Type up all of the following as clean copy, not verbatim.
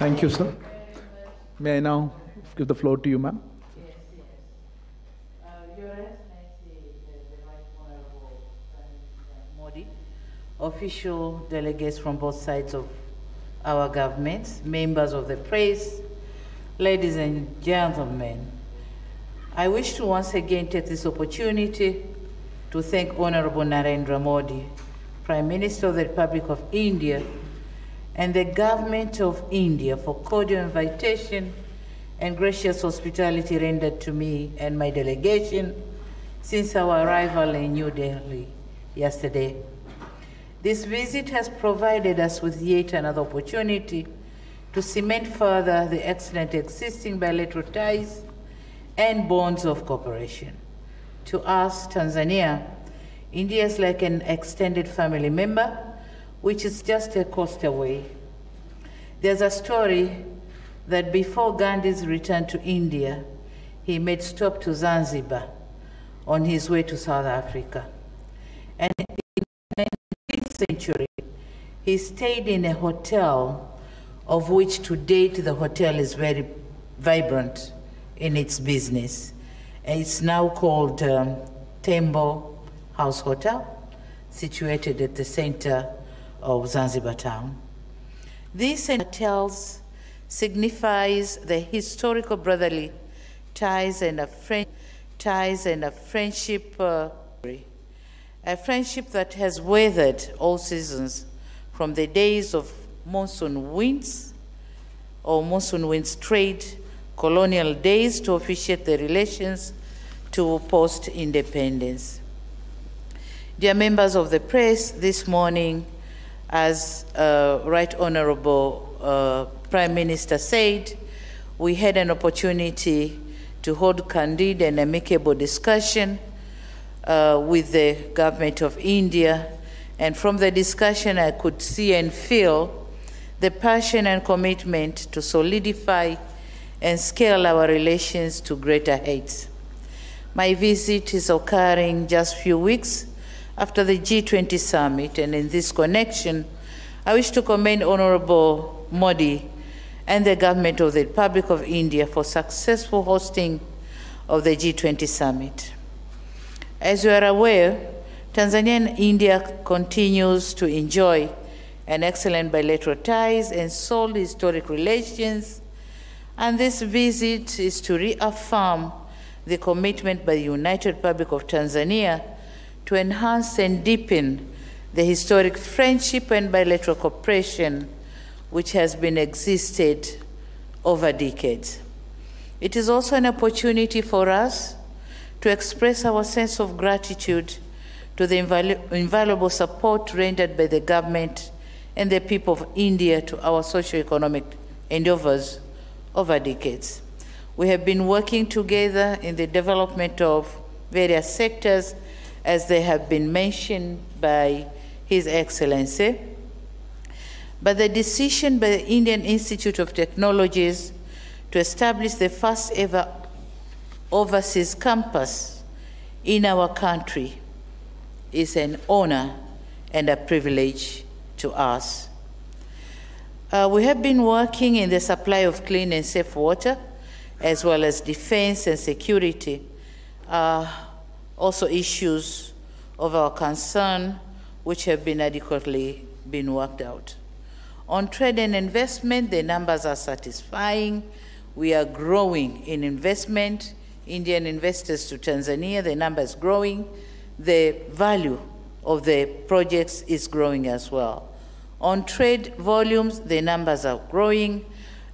Thank you, sir. May I now give the floor to you, ma'am? Yes. Your Excellency, the Right Honorable Modi, official delegates from both sides of our governments, members of the press, ladies and gentlemen, I wish to once again take this opportunity to thank Honorable Narendra Modi, Prime Minister of the Republic of India, and the Government of India for cordial invitation and gracious hospitality rendered to me and my delegation since our arrival in New Delhi yesterday. This visit has provided us with yet another opportunity to cement further the excellent existing bilateral ties and bonds of cooperation. To us, Tanzania, India is like an extended family member, which is just a coast away. There's a story that before Gandhi's return to India, he made stop to Zanzibar on his way to South Africa. And in the 19th century, he stayed in a hotel of which to date the hotel is very vibrant in its business. And it's now called Tembo House Hotel, situated at the center of Zanzibar town. This hotels signifies the historical brotherly ties and a friendship, a friendship that has weathered all seasons, from the days of monsoon winds or monsoon winds trade, colonial days, to officiate the relations to post-independence. Dear members of the press, this morning, as Right Honorable Prime Minister said, we had an opportunity to hold candid and amicable discussion with the government of India. And from the discussion, I could see and feel the passion and commitment to solidify and scale our relations to greater heights. My visit is occurring just a few weeks after the G20 summit, and in this connection, I wish to commend Honorable Modi and the government of the Republic of India for successful hosting of the G20 summit. As you are aware, Tanzania and India continues to enjoy an excellent bilateral ties and solid historic relations, and this visit is to reaffirm the commitment by the United Republic of Tanzania to enhance and deepen the historic friendship and bilateral cooperation which has been existed over decades. It is also an opportunity for us to express our sense of gratitude to the invaluable support rendered by the government and the people of India to our socio-economic endeavors over decades. We have been working together in the development of various sectors, as they have been mentioned by His Excellency. But the decision by the Indian Institute of Technologies to establish the first ever overseas campus in our country is an honor and a privilege to us. We have been working in the supply of clean and safe water, as well as defense and security, also issues of our concern which have been adequately been worked out. On trade and investment, the numbers are satisfying. We are growing in investment. Indian investors to Tanzania, the number is growing. The value of the projects is growing as well. On trade volumes, the numbers are growing.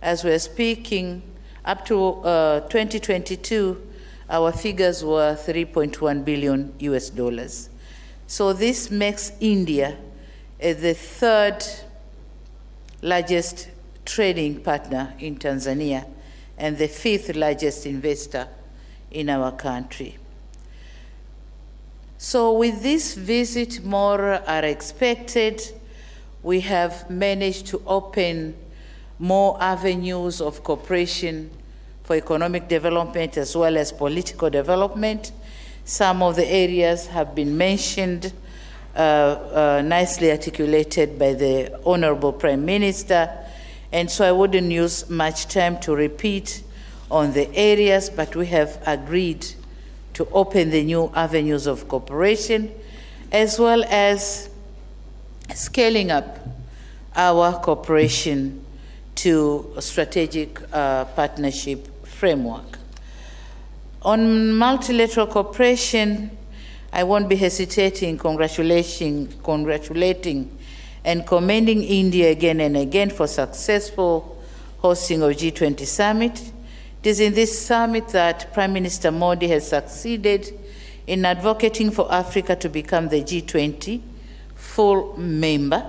As we're speaking, up to 2022, our figures were $3.1 billion US. So this makes India the third largest trading partner in Tanzania and the fifth largest investor in our country. So with this visit, more are expected. We have managed to open more avenues of cooperation for economic development as well as political development. Some of the areas have been mentioned, nicely articulated by the Honorable Prime Minister, And so I wouldn't use much time to repeat on the areas, but we have agreed to open the new avenues of cooperation, as well as scaling up our cooperation to a strategic partnership framework. On multilateral cooperation, I won't be hesitating congratulating and commending India again and again for successful hosting of G20 summit. It is in this summit that Prime Minister Modi has succeeded in advocating for Africa to become the G20 full member.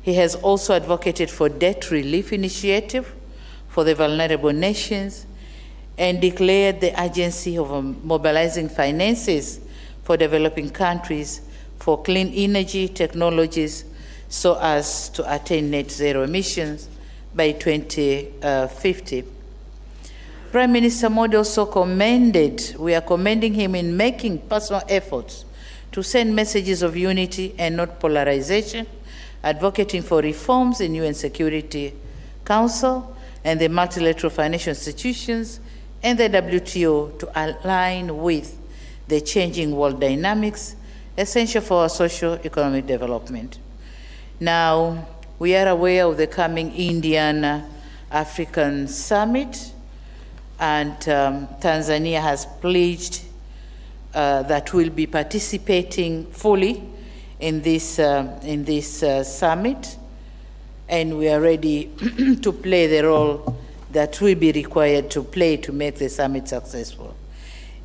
He has also advocated for debt relief initiative for the vulnerable nations and declared the urgency of mobilizing finances for developing countries for clean energy technologies so as to attain net zero emissions by 2050. Prime Minister Modi also we are commending him in making personal efforts to send messages of unity and not polarization, advocating for reforms in UN Security Council and the multilateral financial institutions and the WTO to align with the changing world dynamics essential for our socio-economic development. Now, we are aware of the coming Indian African Summit, and Tanzania has pledged that we'll be participating fully in this summit, and we are ready to play the role that will be required to play to make the summit successful.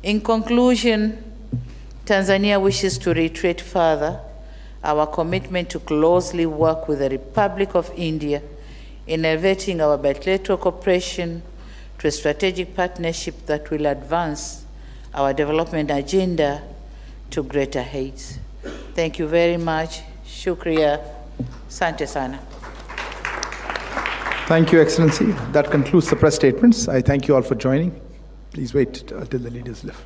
In conclusion, Tanzania wishes to reiterate further our commitment to closely work with the Republic of India in elevating our bilateral cooperation to a strategic partnership that will advance our development agenda to greater heights. Thank you very much. Shukriya. Asante sana. Thank you, Excellency. That concludes the press statements. I thank you all for joining. Please wait until the leaders leave.